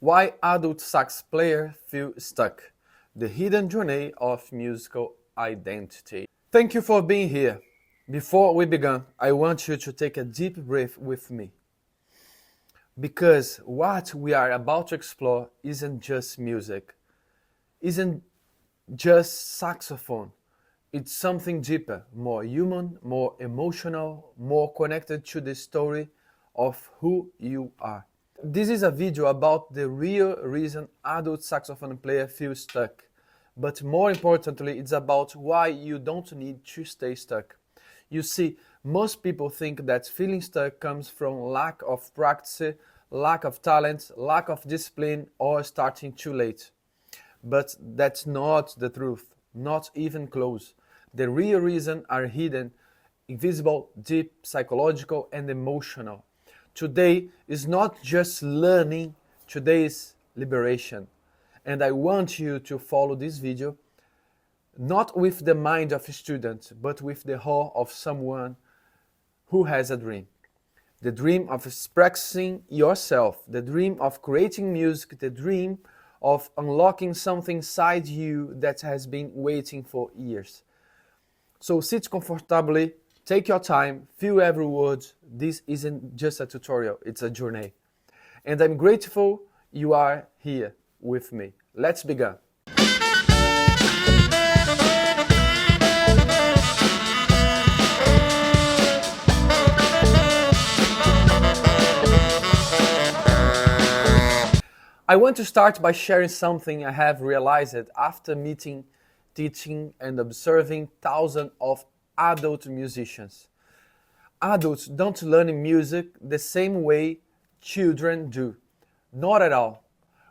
Why adult sax players feel stuck. The hidden journey of musical identity. Thank you for being here. Before we begin, I want you to take a deep breath with me. Because what we are about to explore isn't just music, isn't just saxophone. It's something deeper, more human, more emotional, more connected to the story of who you are. This is a video about the real reason adult saxophone player feel stuck. But more importantly, it's about why you don't need to stay stuck. You see, most people think that feeling stuck comes from lack of practice, lack of talent, lack of discipline, or starting too late. But that's not the truth, not even close. The real reasons are hidden, invisible, deep, psychological, and emotional. Today is not just learning, today is liberation. And I want you to follow this video not with the mind of a student, but with the heart of someone who has a dream. The dream of expressing yourself, the dream of creating music, the dream of unlocking something inside you that has been waiting for years. So sit comfortably, take your time, feel every word. This isn't just a tutorial, it's a journey. And I'm grateful you are here with me. Let's begin. I want to start by sharing something I have realized after meeting, teaching, and observing thousands of adult musicians. Adults don't learn music the same way children do. Not at all.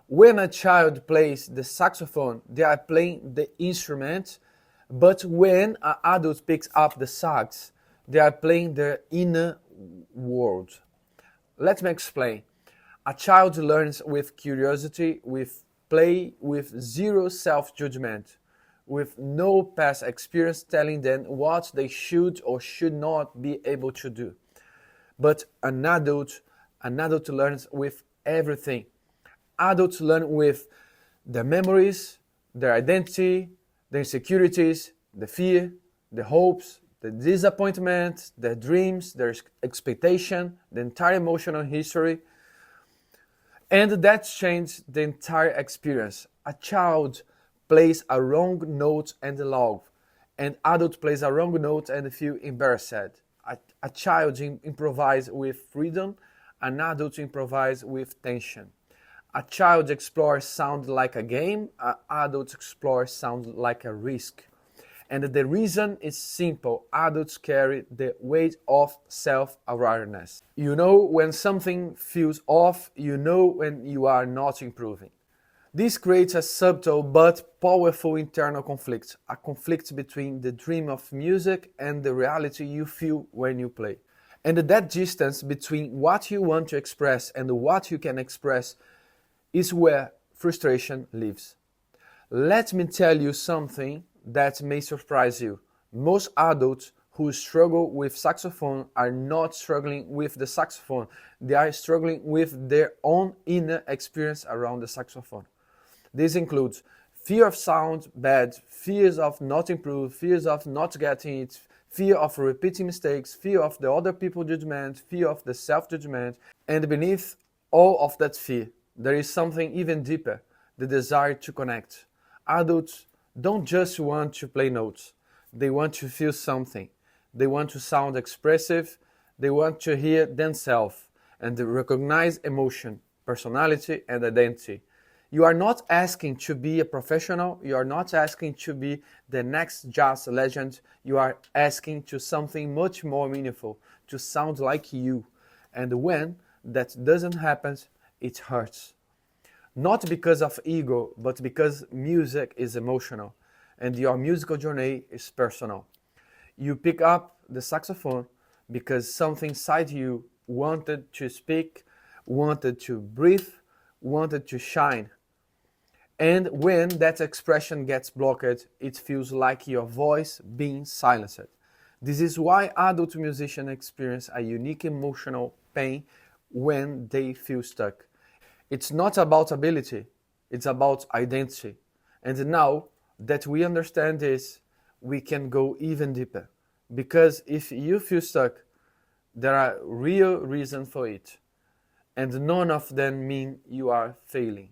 When a child plays the saxophone, they are playing the instrument, but when an adult picks up the sax, they are playing their inner world. Let me explain. A child learns with curiosity, with play, with zero self-judgment, with no past experience telling them what they should or should not be able to do. But an adult learns with everything. Adults learn with their memories, their identity, their insecurities, the fear, the hopes, the disappointment, their dreams, their expectation, the entire emotional history. And that's changed the entire experience. A child plays a wrong note and love. An adult plays a wrong note and feel embarrassed. A child improvises with freedom. An adult improvises with tension. A child explores sound like a game. An adult explores sound like a risk. And the reason is simple. Adults carry the weight of self-awareness. You know when something feels off, you know when you are not improving. This creates a subtle but powerful internal conflict, a conflict between the dream of music and the reality you feel when you play. And that distance between what you want to express and what you can express is where frustration lives. Let me tell you something that may surprise you. Most adults who struggle with saxophone are not struggling with the saxophone. They are struggling with their own inner experience around the saxophone. This includes fear of sound bad, fears of not improve, fears of not getting it, fear of repeating mistakes, fear of the other people's judgment, fear of the self-judgment. And beneath all of that fear, there is something even deeper, the desire to connect. Adults don't just want to play notes. They want to feel something. They want to sound expressive. They want to hear themselves and they recognize emotion, personality, and identity. You are not asking to be a professional. You are not asking to be the next jazz legend. You are asking to something much more meaningful, to sound like you. And when that doesn't happen, it hurts. Not because of ego, but because music is emotional and your musical journey is personal. You pick up the saxophone because something inside you wanted to speak, wanted to breathe, wanted to shine. And when that expression gets blocked, it feels like your voice being silenced. This is why adult musicians experience a unique emotional pain when they feel stuck. It's not about ability, it's about identity. And now that we understand this, we can go even deeper. Because if you feel stuck, there are real reasons for it. And none of them mean you are failing.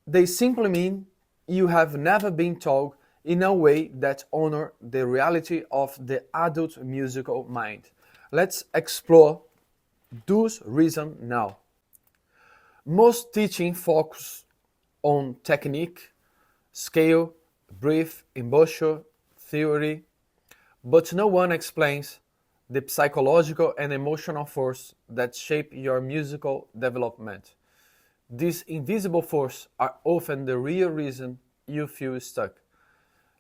They simply mean you have never been taught in a way that honor the reality of the adult musical mind. Let's explore those reasons now. Most teaching focus on technique, scale, breath, embouchure, theory, but no one explains the psychological and emotional force that shape your musical development. These invisible forces are often the real reason you feel stuck.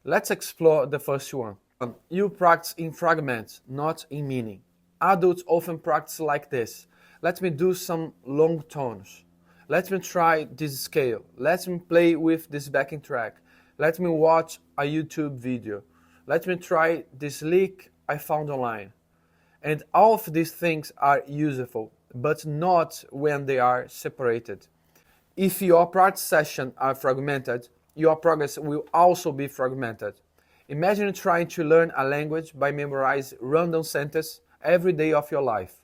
Let's explore the first one. You practice in fragments, not in meaning. Adults often practice like this. Let me do some long tones. Let me try this scale. Let me play with this backing track. Let me watch a YouTube video. Let me try this lick I found online. And all of these things are useful, but not when they are separated. If your practice sessions are fragmented, your progress will also be fragmented. Imagine trying to learn a language by memorizing random sentences every day of your life.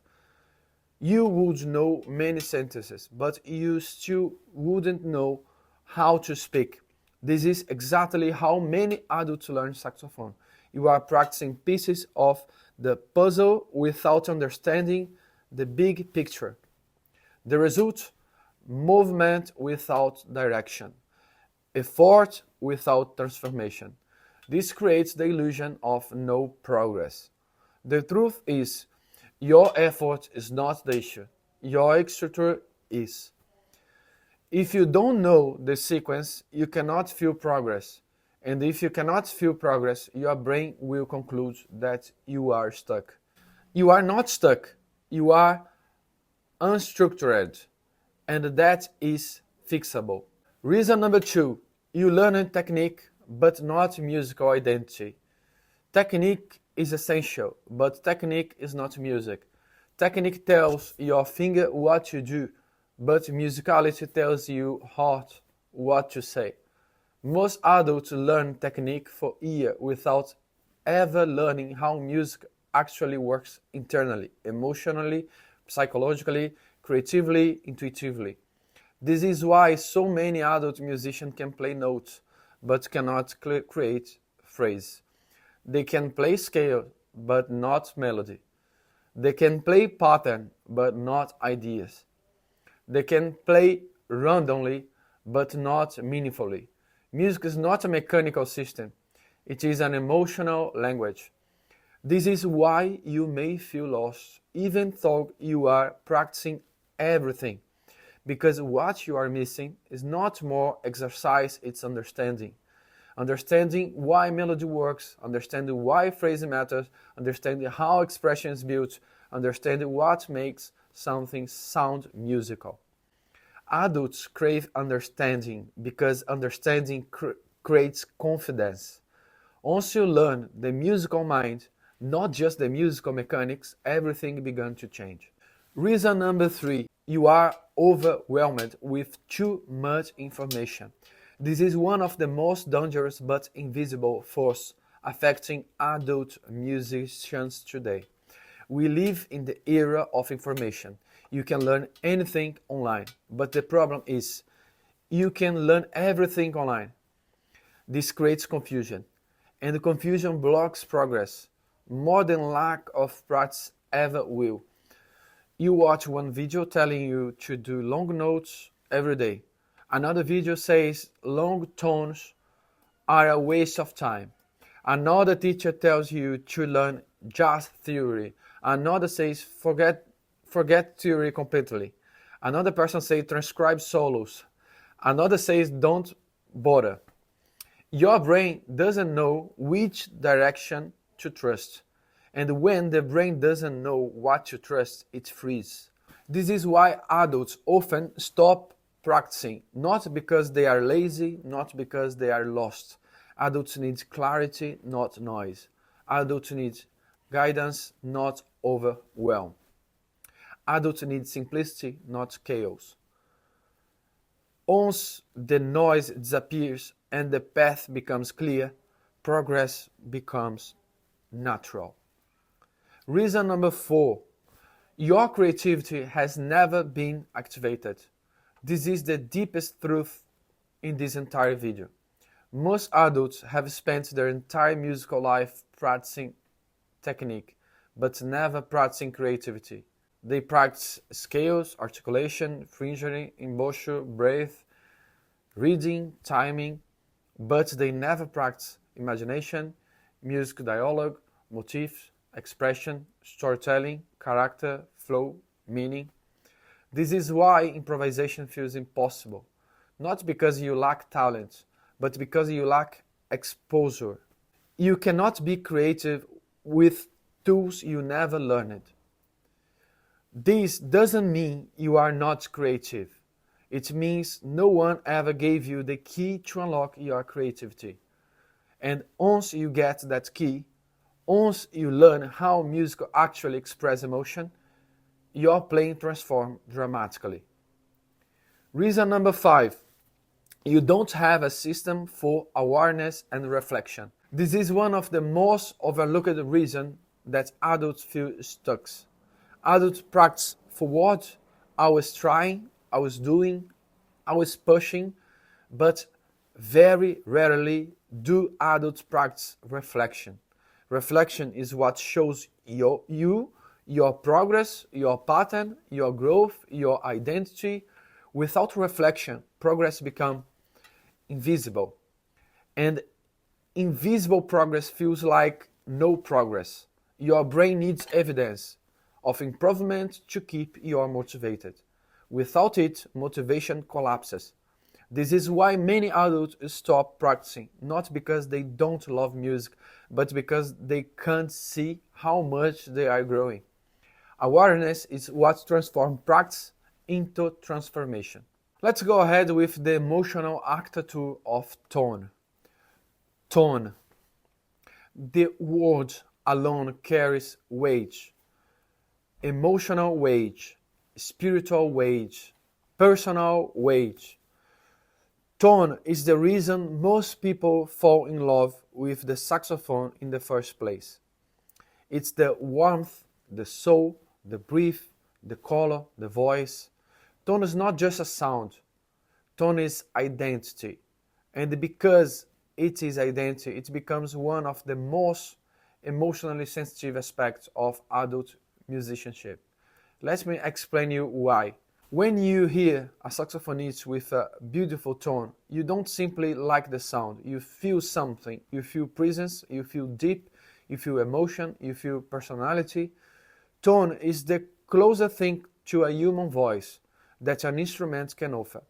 You would know many sentences, but you still wouldn't know how to speak. This is exactly how many adults learn saxophone. You are practicing pieces of the puzzle without understanding the big picture. The result? Movement without direction. Effort without transformation. This creates the illusion of no progress. The truth is, your effort is not the issue. Your structure is. If you don't know the sequence, you cannot feel progress. And if you cannot feel progress, your brain will conclude that you are stuck. You are not stuck. You are unstructured. And that is fixable. Reason number 2, you learn a technique, but not musical identity. Technique is essential, but technique is not music. Technique tells your finger what to do, but musicality tells your heart what to say. Most adults learn technique for years without ever learning how music actually works internally, emotionally, psychologically, creatively, intuitively. This is why so many adult musicians can play notes, but cannot create phrase. They can play scale, but not melody. They can play pattern, but not ideas. They can play randomly, but not meaningfully. Music is not a mechanical system. It is an emotional language. This is why you may feel lost, even though you are practicing everything. Because what you are missing is not more exercise, it's understanding. Understanding why melody works, understanding why phrasing matters, understanding how expression is built, understanding what makes something sound musical. Adults crave understanding because understanding creates confidence. Once you learn the musical mind, not just the musical mechanics, everything began to change. Reason number 3, you are overwhelmed with too much information. This is one of the most dangerous but invisible forces affecting adult musicians today. We live in the era of information. You can learn anything online, but the problem is you can learn everything online. This creates confusion, and the confusion blocks progress more than lack of practice ever will. You watch one video telling you to do long notes every day. Another video says long tones are a waste of time. Another teacher tells you to learn just theory. Another says forget theory completely. Another person says transcribe solos. Another says don't bother. Your brain doesn't know which direction to trust. And when the brain doesn't know what to trust, it freezes. This is why adults often stop practicing, not because they are lazy, not because they are lost. Adults need clarity, not noise. Adults need guidance, not overwhelm. Adults need simplicity, not chaos. Once the noise disappears and the path becomes clear, progress becomes natural. Reason number 4. Your creativity has never been activated. This is the deepest truth in this entire video. Most adults have spent their entire musical life practicing technique, but never practicing creativity. They practice scales, articulation, fingering, embouchure, breath, reading, timing, but they never practice imagination, music dialogue, motifs, expression, storytelling, character, flow, meaning. This is why improvisation feels impossible. Not because you lack talent, but because you lack exposure. You cannot be creative with tools you never learned. This doesn't mean you are not creative. It means no one ever gave you the key to unlock your creativity. And once you get that key, once you learn how music actually expresses emotion, your playing transforms dramatically. Reason number 5. You don't have a system for awareness and reflection. This is one of the most overlooked reasons that adults feel stuck. Adults practice forward, I was trying, I was doing, I was pushing, but very rarely do adults practice reflection. Reflection is what shows you, your progress, your pattern, your growth, your identity. Without reflection, progress becomes invisible. And invisible progress feels like no progress. Your brain needs evidence of improvement to keep you motivated. Without it, motivation collapses. This is why many adults stop practicing, not because they don't love music, but because they can't see how much they are growing. Awareness is what transforms practice into transformation. Let's go ahead with the emotional actor of tone. Tone. The word alone carries weight. Emotional weight, spiritual weight, personal weight. Tone is the reason most people fall in love with the saxophone in the first place. It's the warmth, the soul, the breath, the color, the voice. Tone is not just a sound. Tone is identity. And because it is identity, it becomes one of the most emotionally sensitive aspects of adult musicianship. Let me explain you why. When you hear a saxophonist with a beautiful tone, you don't simply like the sound. You feel something. You feel presence, you feel deep, you feel emotion, you feel personality. Tone is the closest thing to a human voice that an instrument can offer.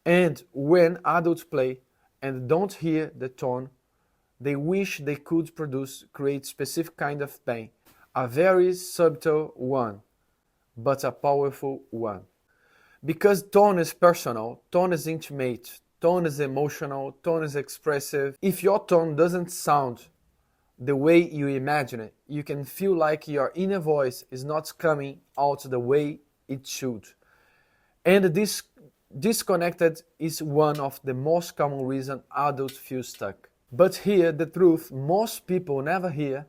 And when adults play and don't hear the tone, they wish they could create specific kind of pain, a very subtle one, but a powerful one. Because tone is personal, tone is intimate, tone is emotional, tone is expressive. If your tone doesn't sound the way you imagine it, you can feel like your inner voice is not coming out the way it should. And this disconnected is one of the most common reasons adults feel stuck. But here, the truth most people never hear,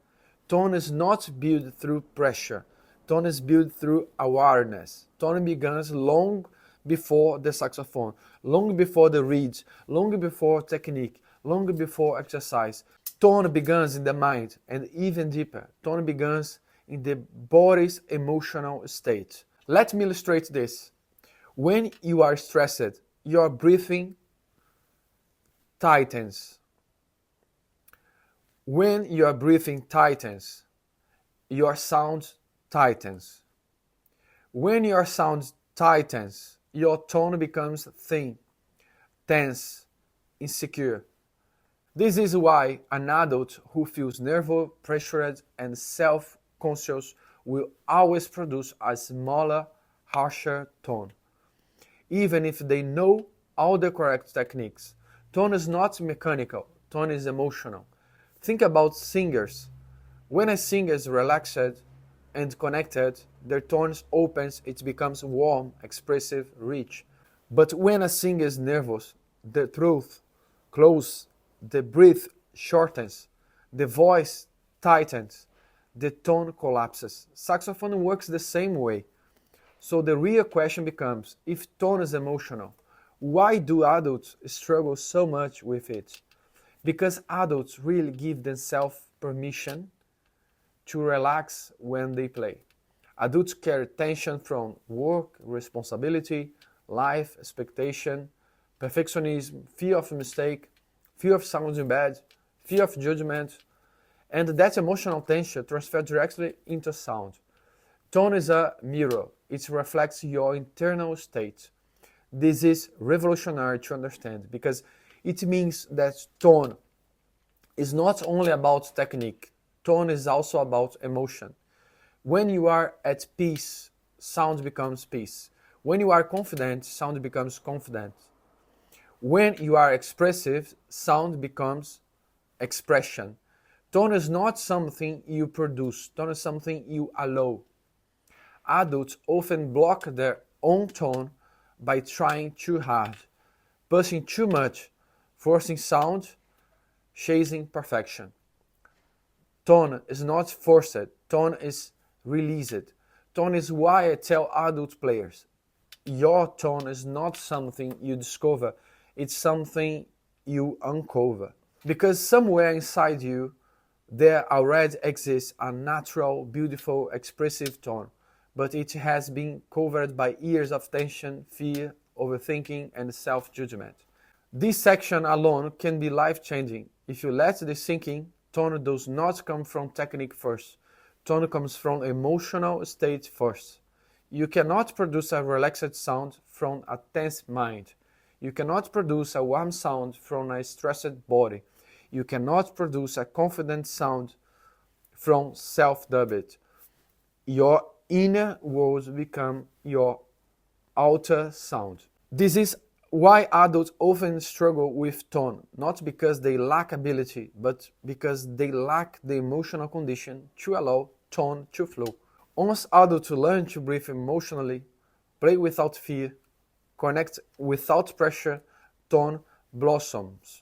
tone is not built through pressure. Tone is built through awareness. Tone begins long before the saxophone, long before the reeds, long before technique, long before exercise. Tone begins in the mind, and even deeper, tone begins in the body's emotional state. Let me illustrate this. When you are stressed, your breathing tightens. When your breathing tightens, your sound tightens. When your sound tightens, your tone becomes thin, tense, insecure. This is why an adult who feels nervous, pressured, and self-conscious will always produce a smaller, harsher tone. Even if they know all the correct techniques. Tone is not mechanical, tone is emotional. Think about singers. When a singer is relaxed and connected, their tone opens, it becomes warm, expressive, rich. But when a singer is nervous, the throat closes, the breath shortens, the voice tightens, the tone collapses. Saxophone works the same way. So the real question becomes, if tone is emotional, why do adults struggle so much with it? Because adults really give themselves permission to relax when they play. Adults carry tension from work, responsibility, life, expectation, perfectionism, fear of mistake, fear of sounding bad, fear of judgment, and that emotional tension transfers directly into sound. Tone is a mirror. It reflects your internal state. This is revolutionary to understand because it means that tone is not only about technique. Tone is also about emotion. When you are at peace, sound becomes peace. When you are confident, sound becomes confident. When you are expressive, sound becomes expression. Tone is not something you produce. Tone is something you allow. Adults often block their own tone by trying too hard, pushing too much, forcing sound, chasing perfection. Tone is not forced, tone is released. Tone is why I tell adult players, your tone is not something you discover, it's something you uncover. Because somewhere inside you, there already exists a natural, beautiful, expressive tone, but it has been covered by years of tension, fear, overthinking, and self-judgment. This section alone can be life-changing. If you let this sink in, tone does not come from technique first. Tone comes from emotional state first. You cannot produce a relaxed sound from a tense mind. You cannot produce a warm sound from a stressed body. You cannot produce a confident sound from self-doubt. Your inner words become your outer sound. This is why adults often struggle with tone, not because they lack ability, but because they lack the emotional condition to allow tone to flow. Once adults learn to breathe emotionally, play without fear, connect without pressure, tone blossoms.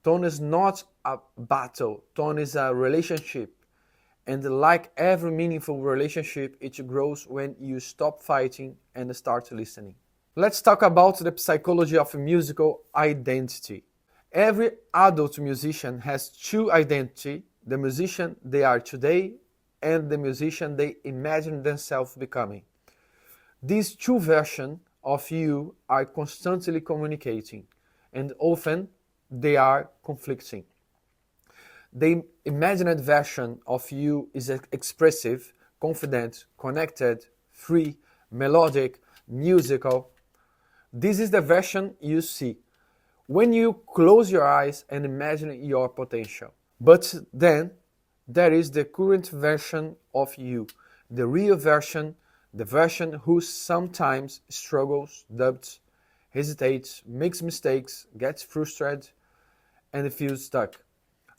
Tone is not a battle, tone is a relationship. And like every meaningful relationship, it grows when you stop fighting and start listening. Let's talk about the psychology of musical identity. Every adult musician has two identities, the musician they are today and the musician they imagine themselves becoming. These two versions of you are constantly communicating, and often they are conflicting. The imagined version of you is expressive, confident, connected, free, melodic, musical. This is the version you see when you close your eyes and imagine your potential. But then there is the current version of you, the real version, the version who sometimes struggles, doubts, hesitates, makes mistakes, gets frustrated, and feels stuck.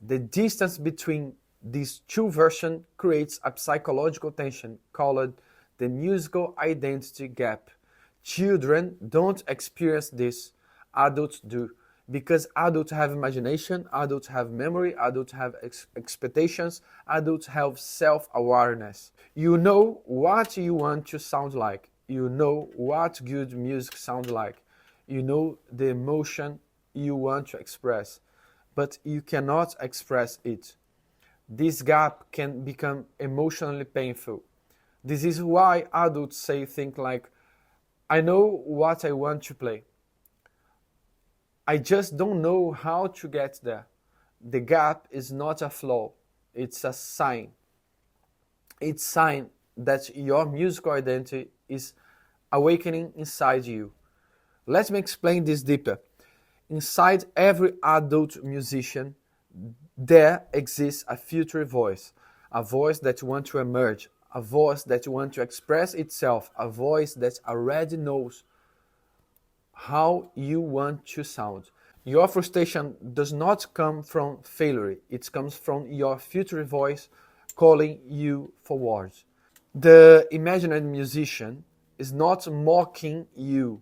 The distance between these two versions creates a psychological tension called the musical identity gap. Children don't experience this, adults do. Because adults have imagination, adults have memory, adults have expectations, adults have self-awareness. You know what you want to sound like. You know what good music sounds like. You know the emotion you want to express, but you cannot express it. This gap can become emotionally painful. This is why adults say things like, I know what I want to play. I just don't know how to get there. The gap is not a flaw, it's a sign. It's a sign that your musical identity is awakening inside you. Let me explain this deeper. Inside every adult musician, there exists a future voice, a voice that wants to emerge, a voice that wants to express itself, a voice that already knows how you want to sound. Your frustration does not come from failure, it comes from your future voice calling you forward. The imaginary musician is not mocking you,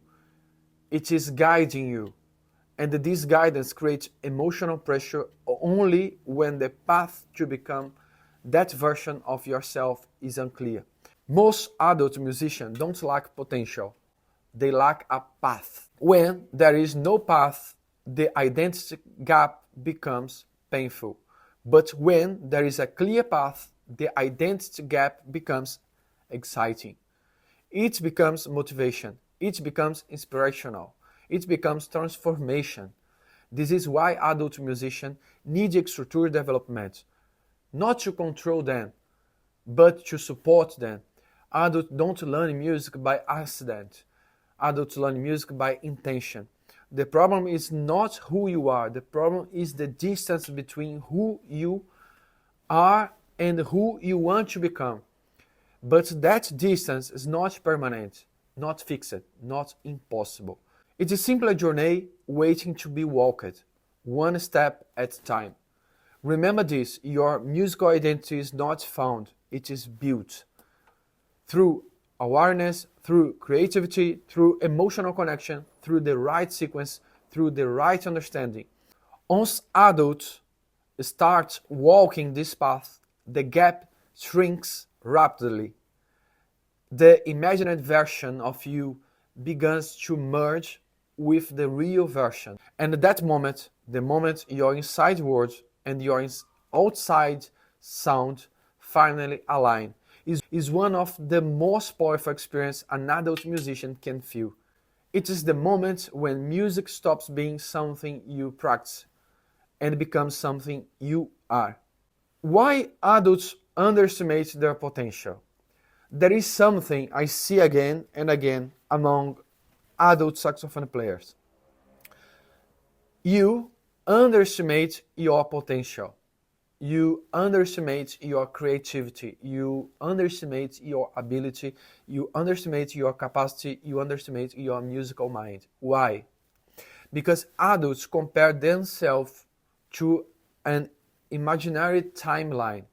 It is guiding you. And this guidance creates emotional pressure only when the path to become that version of yourself is unclear. Most adult musicians don't lack potential. They lack a path. When there is no path, the identity gap becomes painful. But when there is a clear path, the identity gap becomes exciting. It becomes motivation. It becomes inspirational. It becomes transformation. This is why adult musicians need structure development, not to control them, but to support them. Adults don't learn music by accident. Adults learn music by intention. The problem is not who you are. The problem is the distance between who you are and who you want to become. But that distance is not permanent, not fixed, not impossible. It is simply a journey waiting to be walked, one step at a time. Remember this, your musical identity is not found, it is built. Through awareness, through creativity, through emotional connection, through the right sequence, through the right understanding. Once adults start walking this path, the gap shrinks rapidly. The imagined version of you begins to merge with the real version. And at that moment, the moment your inside world and your outside sound finally align, is one of the most powerful experiences an adult musician can feel. It is the moment when music stops being something you practice and becomes something you are. Why adults underestimate their potential? There is something I see again and again among adult saxophone players. You underestimate your potential. You underestimate your creativity. You underestimate your ability. You underestimate your capacity. You underestimate your musical mind. Why? Because adults compare themselves to an imaginary timeline.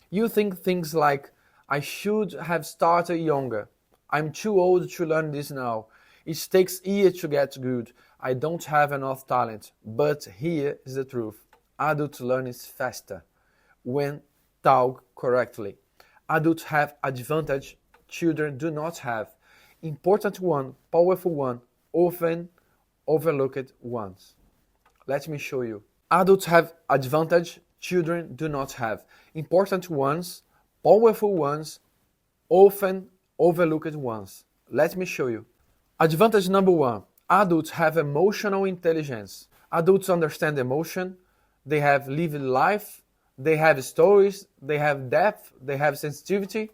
You think things like, I should have started younger. I'm too old to learn this now. It takes years to get good. I don't have enough talent. But here is the truth. Adults learn faster when taught correctly. Adults have advantage children do not have. Important one, powerful one, often overlooked ones. Let me show you. Adults have advantage children do not have. Important ones, powerful ones, often overlooked ones. Let me show you. Advantage number one, adults have emotional intelligence. Adults understand emotion, they have lived life, they have stories, they have depth, they have sensitivity.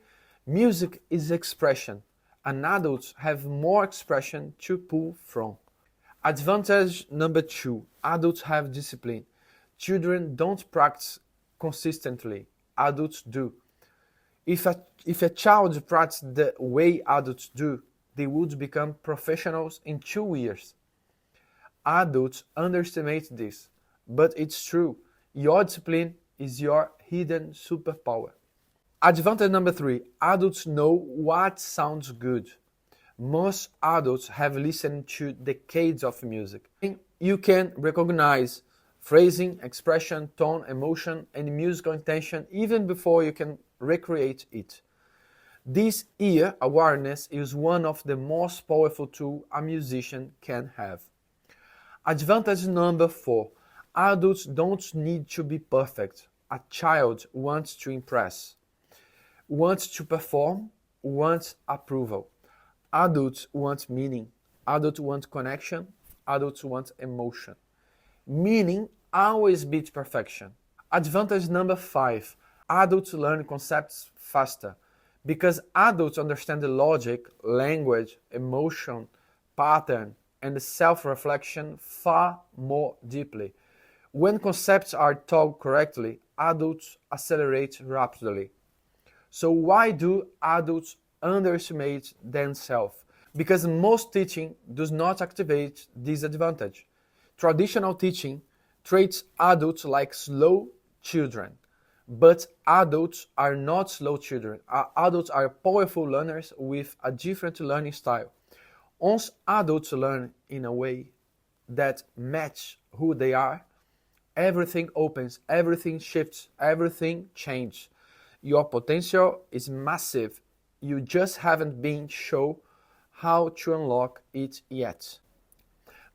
Music is expression, and adults have more expression to pull from. Advantage number two, adults have discipline. Children don't practice consistently, adults do. If a child practiced the way adults do, they would become professionals in 2 years. Adults underestimate this, but it's true. Your discipline is your hidden superpower. Advantage number three, adults know what sounds good. Most adults have listened to decades of music. You can recognize phrasing, expression, tone, emotion, and musical intention even before you can recreate it. This ear awareness is one of the most powerful tools a musician can have. Advantage number four, adults don't need to be perfect. A child wants to impress, wants to perform, wants approval. Adults want meaning, adults want connection, adults want emotion. Meaning always beats perfection. Advantage number five, adults learn concepts faster. Because adults understand the logic, language, emotion, pattern, and self-reflection far more deeply. When concepts are taught correctly, adults accelerate rapidly. So why do adults underestimate themselves? Because most teaching does not activate this advantage. Traditional teaching treats adults like slow children. But adults are not slow children. Adults are powerful learners with a different learning style. Once adults learn in a way that match who they are, everything opens, everything shifts, everything changes. Your potential is massive. You just haven't been shown how to unlock it yet.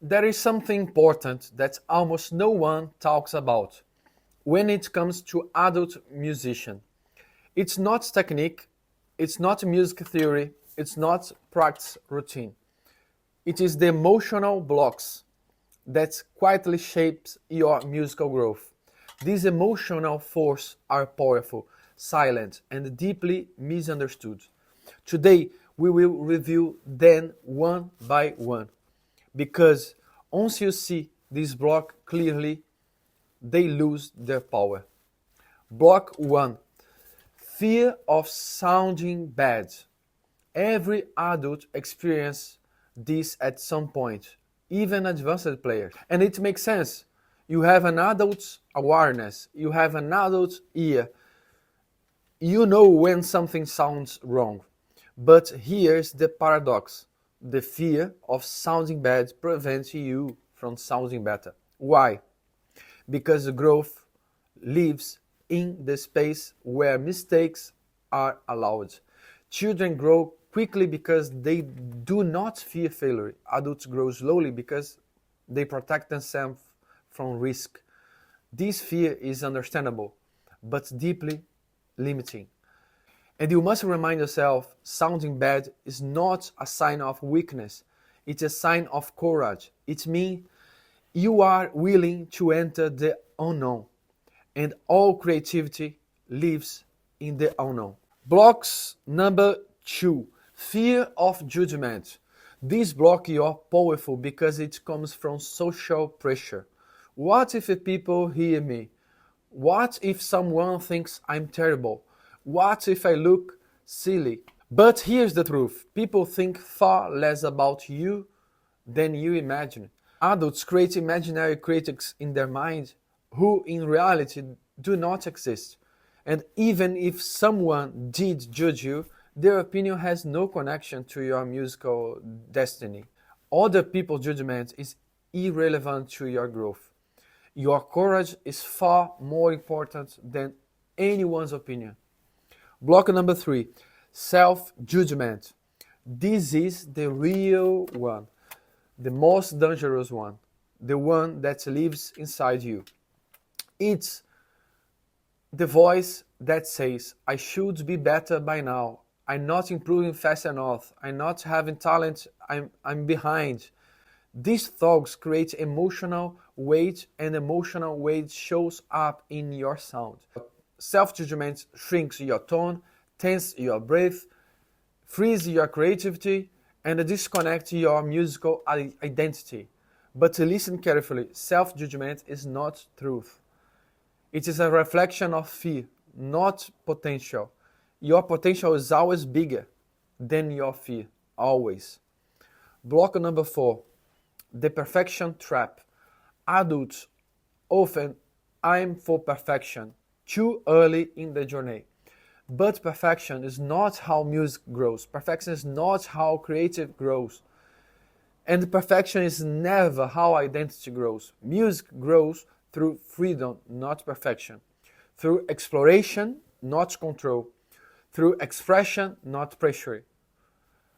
There is something important that almost no one talks about when it comes to adult musician. It's not technique, it's not music theory, it's not practice routine. It is the emotional blocks that quietly shapes your musical growth. These emotional forces are powerful, silent, and deeply misunderstood. Today, we will review them one by one, because once you see this block clearly, they lose their power. Block 1. Fear of sounding bad. Every adult experiences this at some point, even advanced players. And it makes sense. You have an adult's awareness, you have an adult's ear. You know when something sounds wrong. But here's the paradox. The fear of sounding bad prevents you from sounding better. Why? Because the growth lives in the space where mistakes are allowed. Children grow quickly because they do not fear failure. Adults grow slowly because they protect themselves from risk. This fear is understandable, but deeply limiting. And you must remind yourself, sounding bad is not a sign of weakness. It's a sign of courage. It means you are willing to enter the unknown. And all creativity lives in the unknown. Blocks number 2. Fear of judgment. This block is powerful because it comes from social pressure. What if people hear me? What if someone thinks I'm terrible? What if I look silly? But here's the truth. People think far less about you than you imagine. Adults create imaginary critics in their mind who in reality do not exist. And even if someone did judge you, their opinion has no connection to your musical destiny. Other people's judgment is irrelevant to your growth. Your courage is far more important than anyone's opinion. Block number 3, self-judgment. This is the real one, the most dangerous one, the one that lives inside you. It's the voice that says, I should be better by now. I'm not improving fast enough. I'm not having talent. I'm behind. These thoughts create emotional weight, and emotional weight shows up in your sound. Self-judgment shrinks your tone, tenses your breath, freezes your creativity, and disconnects your musical identity. But listen carefully, self-judgment is not truth. It is a reflection of fear, not potential. Your potential is always bigger than your fear, always. Block number 4, the perfection trap. Adults often aim for perfection too early in the journey. But perfection is not how music grows. Perfection is not how creative grows. And perfection is never how identity grows. Music grows through freedom, not perfection. Through exploration, not control. Through expression, not pressure.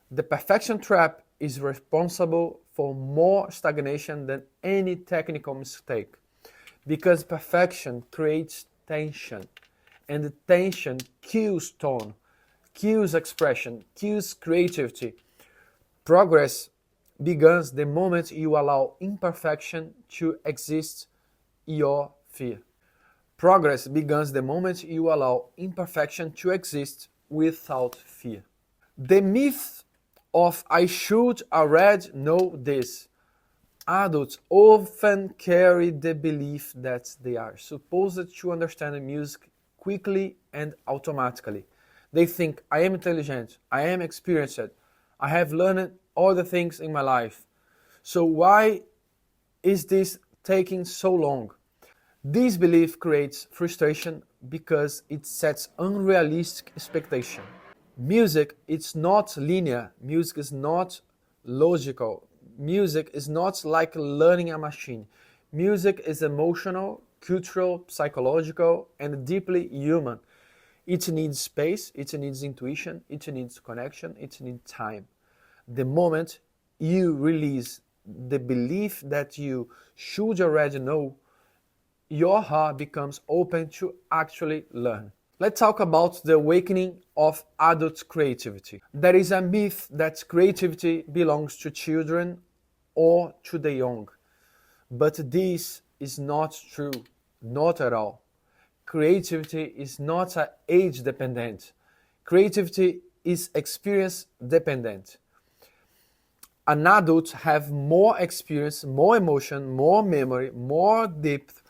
The perfection trap is responsible for more stagnation than any technical mistake. Because perfection creates tension. And the tension kills tone, kills expression, kills creativity. Progress begins the moment you allow imperfection to exist your fear. Progress begins the moment you allow imperfection to exist without fear. The myth of I should already know this. Adults often carry the belief that they are supposed to understand music quickly and automatically. They think, I am intelligent, I am experienced, I have learned all the things in my life. So why is this taking so long? This belief creates frustration because it sets unrealistic expectation. Music, it's not linear. Music is not logical. Music is not like learning a machine. Music is emotional, cultural, psychological, and deeply human. It needs space, it needs intuition, it needs connection, it needs time. The moment you release the belief that you should already know, your heart becomes open to actually learn. Let's talk about the awakening of adult creativity. There is a myth that creativity belongs to children or to the young, but this is not true, not at all. Creativity is not age dependent. Creativity is experience dependent. An adult have more experience, more emotion, more memory, more depth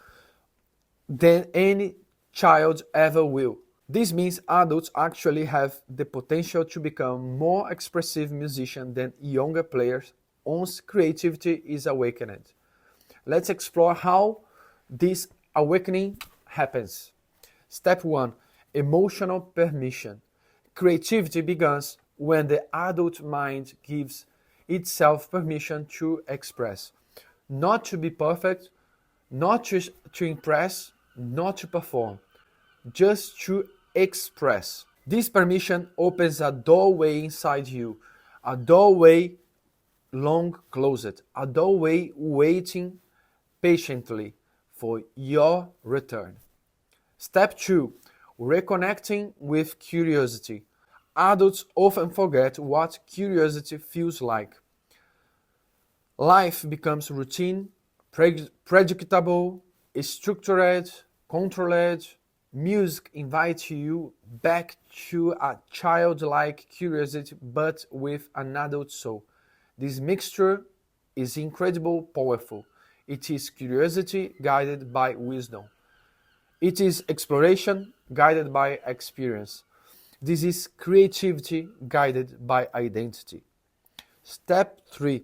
than any child ever will. This means adults actually have the potential to become more expressive musicians than younger players once creativity is awakened. Let's explore how this awakening happens. Step 1. Emotional permission. Creativity begins when the adult mind gives itself permission to express. Not to be perfect, not to impress, not to perform, just to express. This permission opens a doorway inside you, a doorway long closed, a doorway waiting patiently for your return. Step 2. Reconnecting with curiosity. Adults often forget what curiosity feels like. Life becomes routine, predictable, structured, controlled. Music invites you back to a childlike curiosity but with an adult soul. This mixture is incredibly powerful. It is curiosity guided by wisdom. It is exploration guided by experience. This is creativity guided by identity. Step 3.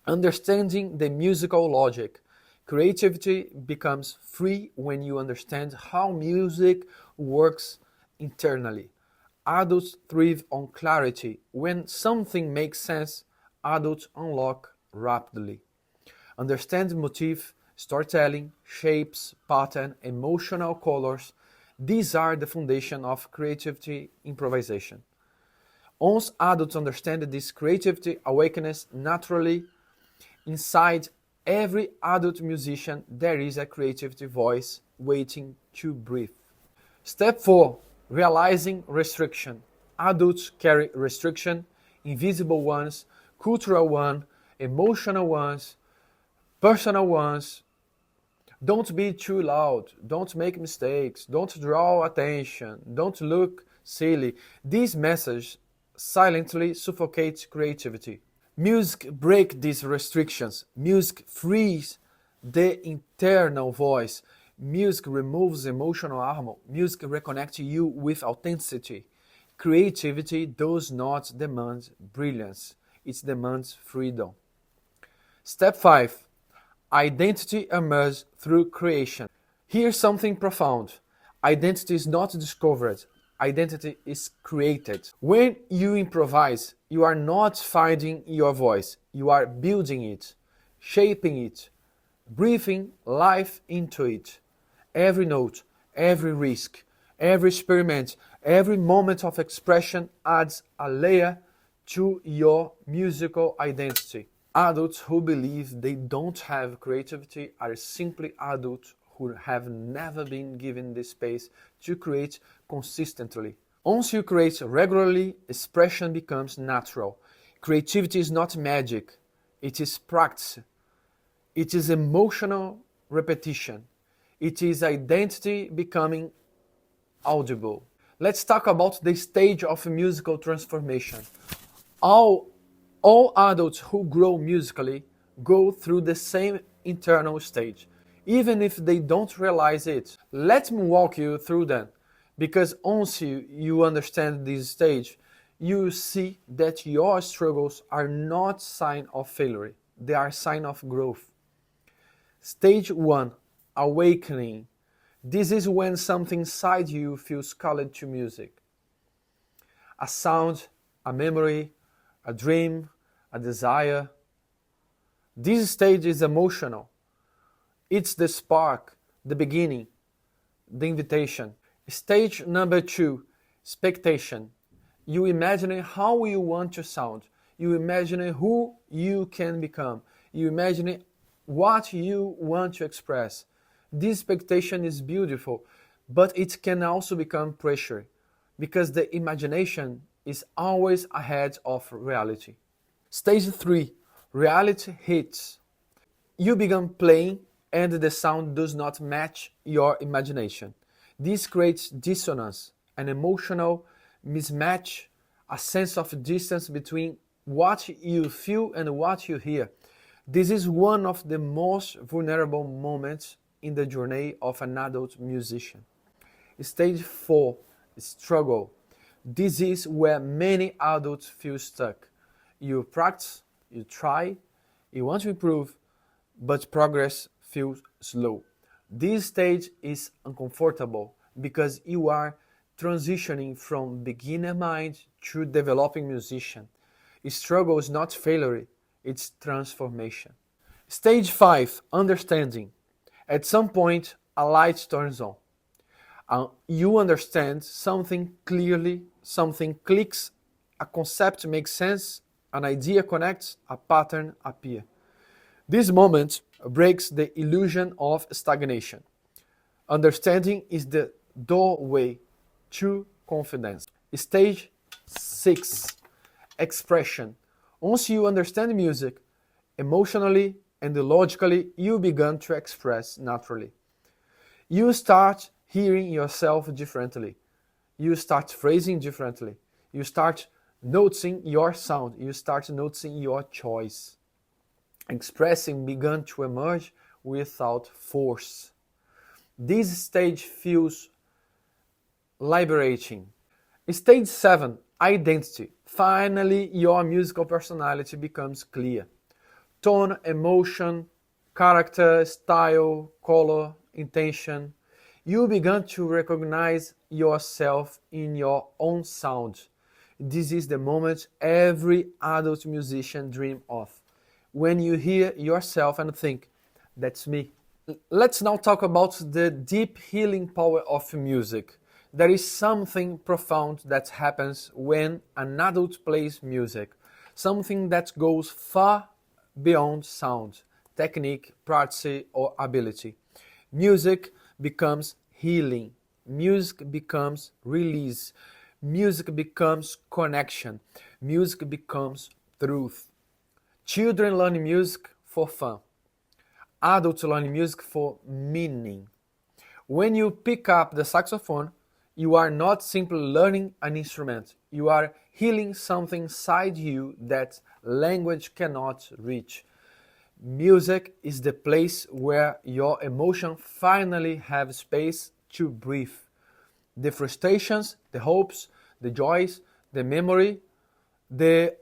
Understanding the musical logic. Creativity becomes free when you understand how music works internally. Adults thrive on clarity. When something makes sense, adults unlock rapidly. Understand motif, storytelling, shapes, pattern, emotional colors. These are the foundation of creativity improvisation. Once adults understand this, creativity awakens naturally. Inside every adult musician, there is a creativity voice waiting to breathe. Step 4. Realizing restriction. Adults carry restriction, invisible ones, cultural ones, emotional ones, personal ones. Don't be too loud. Don't make mistakes. Don't draw attention. Don't look silly. These messages silently suffocate creativity. Music breaks these restrictions. Music frees the internal voice. Music removes emotional armor. Music reconnects you with authenticity. Creativity does not demand brilliance. It demands freedom. Step 5. Identity emerges through creation. Here's something profound. Identity is not discovered. Identity is created. When you improvise, you are not finding your voice. You are building it, shaping it, breathing life into it. Every note, every risk, every experiment, every moment of expression adds a layer to your musical identity. Adults who believe they don't have creativity are simply adults who have never been given the space to create consistently. Once you create regularly, expression becomes natural. Creativity is not magic, it is practice. It is emotional repetition. It is identity becoming audible. Let's talk about the stage of musical transformation. All adults who grow musically go through the same internal stage, even if they don't realize it. Let me walk you through them, because once you understand this stage, you see that your struggles are not sign of failure, they are sign of growth. Stage 1. Awakening. This is when something inside you feels called to music. A sound, a memory, a dream, a desire. This stage is emotional. It's the spark, the beginning, the invitation. Stage number 2, expectation. You imagine how you want to sound. You imagine who you can become. You imagine what you want to express. This expectation is beautiful, but it can also become pressure because the imagination is always ahead of reality. Stage 3, reality hits. You begin playing and the sound does not match your imagination. This creates dissonance, an emotional mismatch, a sense of distance between what you feel and what you hear. This is one of the most vulnerable moments in the journey of an adult musician. Stage 4, struggle. This is where many adults feel stuck. You practice, you try, you want to improve, but progress feels slow. This stage is uncomfortable because you are transitioning from beginner mind to developing musician. Struggle is not failure, it's transformation. Stage 5, understanding. At some point, a light turns on. You understand something clearly, something clicks, a concept makes sense, an idea connects, a pattern appears. This moment breaks the illusion of stagnation. Understanding is the doorway to confidence. Stage 6, expression. Once you understand music, emotionally and logically, you begin to express naturally. You start hearing yourself differently. You start phrasing differently. You start noticing your sound. You start noticing your choice. Expressing began to emerge without force. This stage feels liberating. Stage 7, identity. Finally, your musical personality becomes clear. Tone, emotion, character, style, color, intention. You begin to recognize yourself in your own sound. This is the moment every adult musician dreams of. When you hear yourself and think, that's me. Let's now talk about the deep healing power of music. There is something profound that happens when an adult plays music, something that goes far beyond sound, technique, practice, or ability. Music becomes healing. Music becomes release. Music becomes connection. Music becomes truth. Children learn music for fun. Adults learn music for meaning. When you pick up the saxophone, you are not simply learning an instrument. You are healing something inside you that language cannot reach. Music is the place where your emotions finally have space to breathe. The frustrations, the hopes, the joys, the memory, the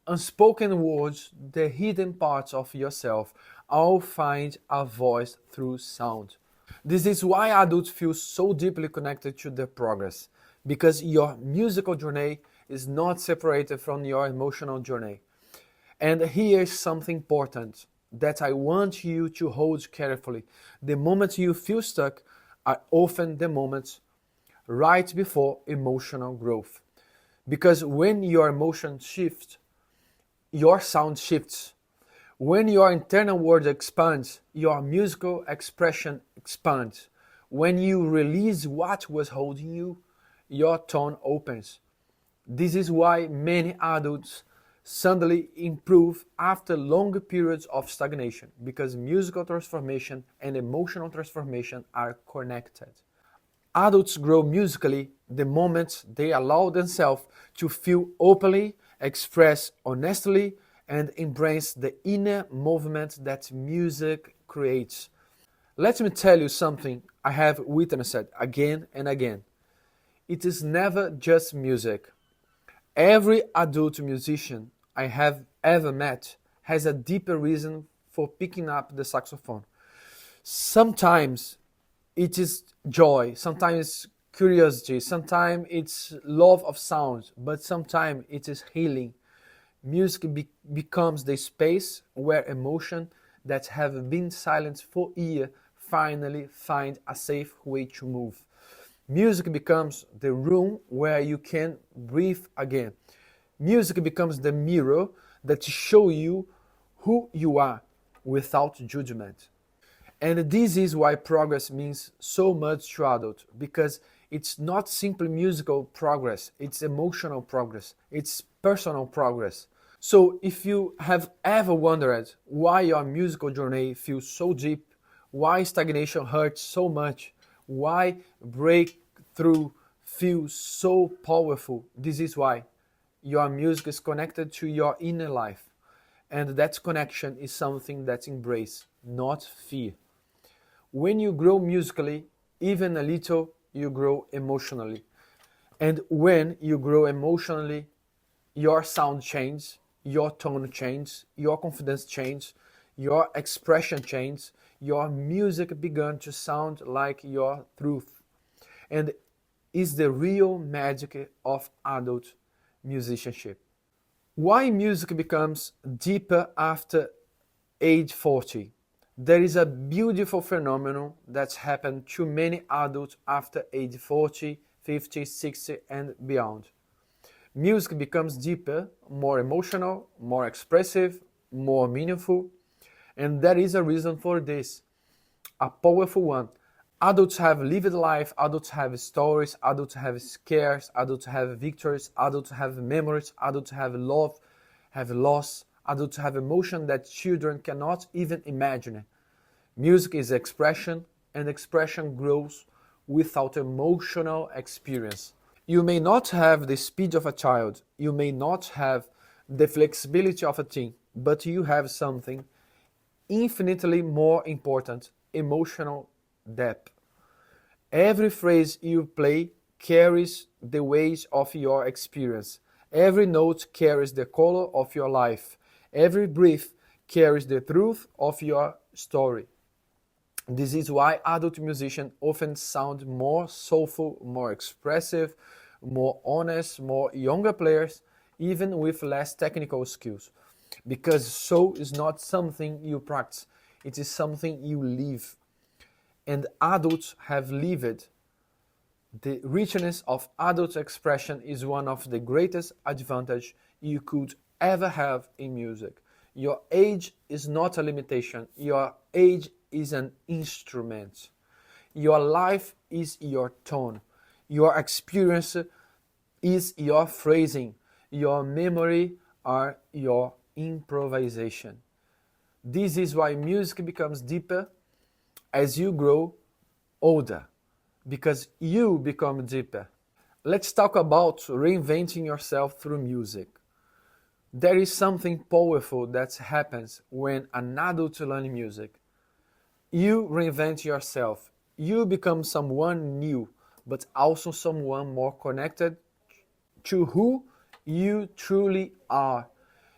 unspoken words, the hidden parts of yourself all find a voice through sound. This is why adults feel so deeply connected to their progress, because your musical journey is not separated from your emotional journey. And here's something important that I want you to hold carefully. The moments you feel stuck are often the moments right before emotional growth. Because when your emotions shift, your sound shifts. When your internal world expands, your musical expression expands. When you release what was holding you, your tone opens. This is why many adults suddenly improve after long periods of stagnation, because musical transformation and emotional transformation are connected. Adults grow musically the moment they allow themselves to feel openly, express honestly, and embrace the inner movement that music creates. Let me tell you something I have witnessed again and again. It is never just music. Every adult musician I have ever met has a deeper reason for picking up the saxophone. Sometimes it is joy, sometimes curiosity, sometimes it's love of sound, but sometimes it is healing. Music becomes the space where emotion that have been silent for years finally find a safe way to move. Music becomes the room where you can breathe again. Music becomes the mirror that shows you who you are without judgment. And this is why progress means so much to adults, because it's not simply musical progress, it's emotional progress, it's personal progress. So if you have ever wondered why your musical journey feels so deep, why stagnation hurts so much, why breakthrough feels so powerful, this is why. Your music is connected to your inner life. And that connection is something that's embraced, not fear. When you grow musically, even a little, you grow emotionally. And when you grow emotionally, your sound changes, your tone changes, your confidence changes, your expression changes, your music began to sound like your truth. And is the real magic of adult musicianship. Why music becomes deeper after age 40? There is a beautiful phenomenon that's happened to many adults after age 40, 50, 60 and beyond. Music becomes deeper, more emotional, more expressive, more meaningful, and there is a reason for this, a powerful one. Adults have lived life, adults have stories, adults have scares, adults have victories, adults have memories, adults have love, have loss, adults have emotion that children cannot even imagine. Music is expression, and expression grows without emotional experience. You may not have the speed of a child, you may not have the flexibility of a teen, but you have something infinitely more important, emotional depth. Every phrase you play carries the weight of your experience. Every note carries the color of your life. Every breath carries the truth of your story. This is why adult musicians often sound more soulful, more expressive, more honest, more younger players, even with less technical skills. Because soul is not something you practice, it is something you live. And adults have lived. The richness of adult expression is one of the greatest advantages you could ever have in music. Your age is not a limitation, your age is an instrument. Your life is your tone. Your experience is your phrasing. Your memory are your improvisation. This is why music becomes deeper as you grow older, because you become deeper. Let's talk about reinventing yourself through music. There is something powerful that happens when an adult learns music. You reinvent yourself. You become someone new, but also someone more connected to who you truly are.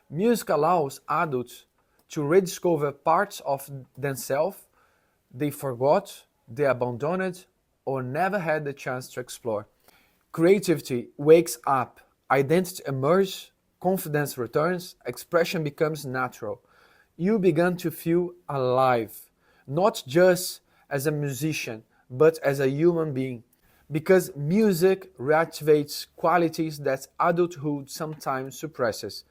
Music allows adults to rediscover parts of themselves they forgot, they abandoned, or never had the chance to explore. Creativity wakes up, identity emerges, confidence returns, expression becomes natural. You begin to feel alive, not just as a musician, but as a human being. Because music reactivates qualities that adulthood sometimes suppresses: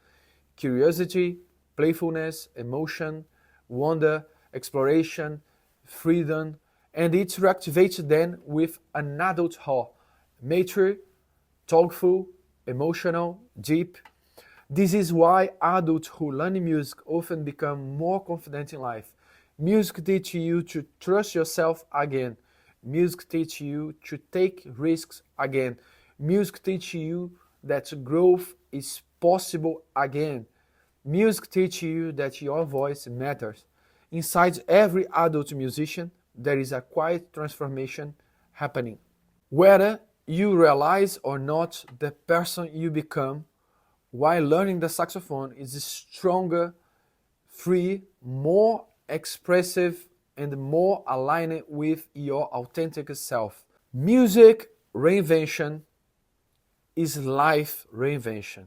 curiosity, playfulness, emotion, wonder, exploration, freedom, and it reactivates then with an adult awe, mature, thoughtful, emotional, deep. This is why adults who learn music often become more confident in life. Music teaches you to trust yourself again. Music teaches you to take risks again. Music teaches you that growth is possible again. Music teaches you that your voice matters. Inside every adult musician, there is a quiet transformation happening. Whether you realize or not, the person you become while learning the saxophone is stronger, free, more expressive, and more aligned with your authentic self. Music reinvention is life reinvention.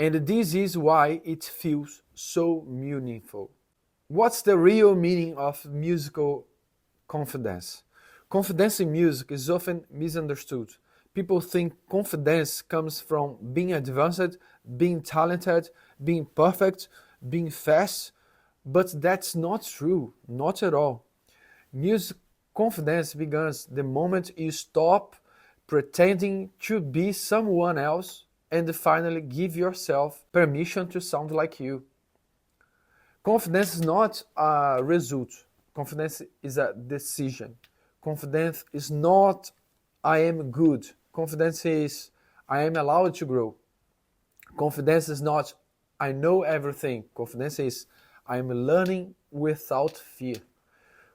And this is why it feels so meaningful. What's the real meaning of musical confidence? Confidence in music is often misunderstood. People think confidence comes from being advanced, being talented, being perfect, being fast, but that's not true, not at all. Music confidence begins the moment you stop pretending to be someone else and finally give yourself permission to sound like you. Confidence is not a result. Confidence is a decision. Confidence is not I am good. Confidence is I am allowed to grow. Confidence is not I know everything. Confidence is I am learning without fear.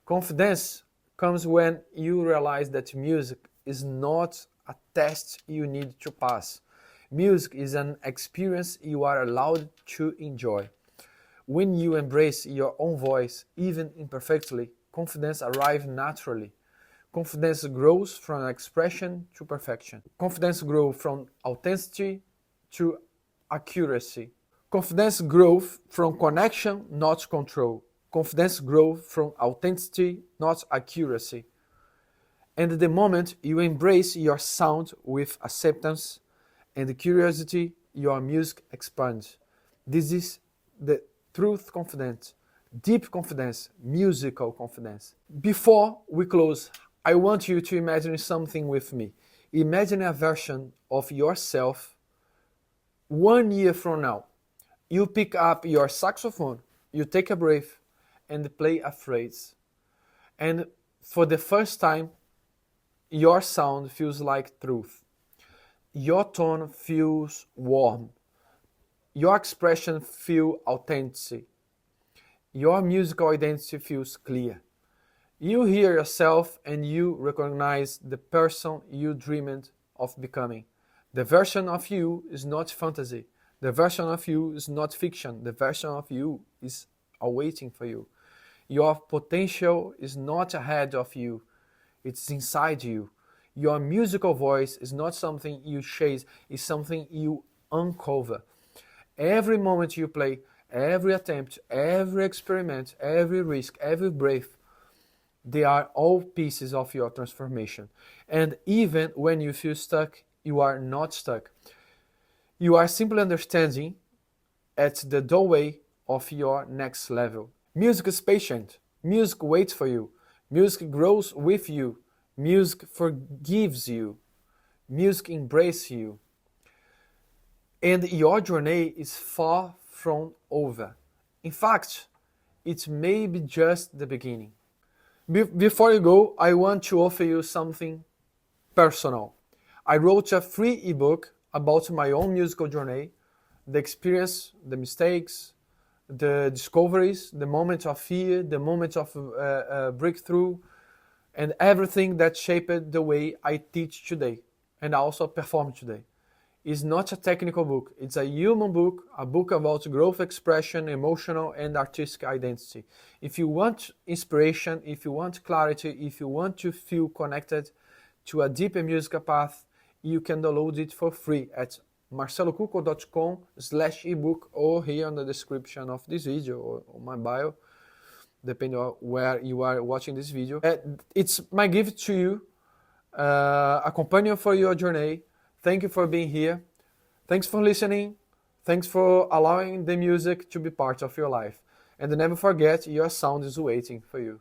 Confidence comes when you realize that music is not a test you need to pass. Music is an experience you are allowed to enjoy. When you embrace your own voice, even imperfectly, confidence arrives naturally. Confidence grows from expression to perfection. Confidence grows from authenticity to accuracy. Confidence grows from connection, not control. Confidence grows from authenticity, not accuracy. And the moment you embrace your sound with acceptance and curiosity, your music expands. This is the truth confidence, deep confidence, musical confidence. Before we close, I want you to imagine something with me. Imagine a version of yourself 1 year from now. You pick up your saxophone, you take a breath, and play a phrase. And for the first time, your sound feels like truth. Your tone feels warm. Your expression feels authentic. Your musical identity feels clear. You hear yourself and you recognize the person you dreamed of becoming. The version of you is not fantasy. The version of you is not fiction. The version of you is awaiting for you. Your potential is not ahead of you. It's inside you. Your musical voice is not something you chase. It's something you uncover. Every moment you play, every attempt, every experiment, every risk, every breath, they are all pieces of your transformation. And even when you feel stuck, you are not stuck. You are simply understanding at the doorway of your next level. Music is patient. Music waits for you. Music grows with you. Music forgives you. Music embraces you. And your journey is far from over. In fact, it may be just the beginning. Before you go, I want to offer you something personal. I wrote a free ebook about my own musical journey, the experience, the mistakes, the discoveries, the moments of fear, the moments of breakthrough, and everything that shaped the way I teach today and also perform today. It's not a technical book. It's a human book, a book about growth, expression, emotional, and artistic identity. If you want inspiration, if you want clarity, if you want to feel connected to a deeper musical path, you can download it for free at marcelocuco.com/ebook or here in the description of this video or my bio, depending on where you are watching this video. It's my gift to you, a companion for your journey. Thank you for being here. Thanks for listening. Thanks for allowing the music to be part of your life. And never forget, your sound is waiting for you.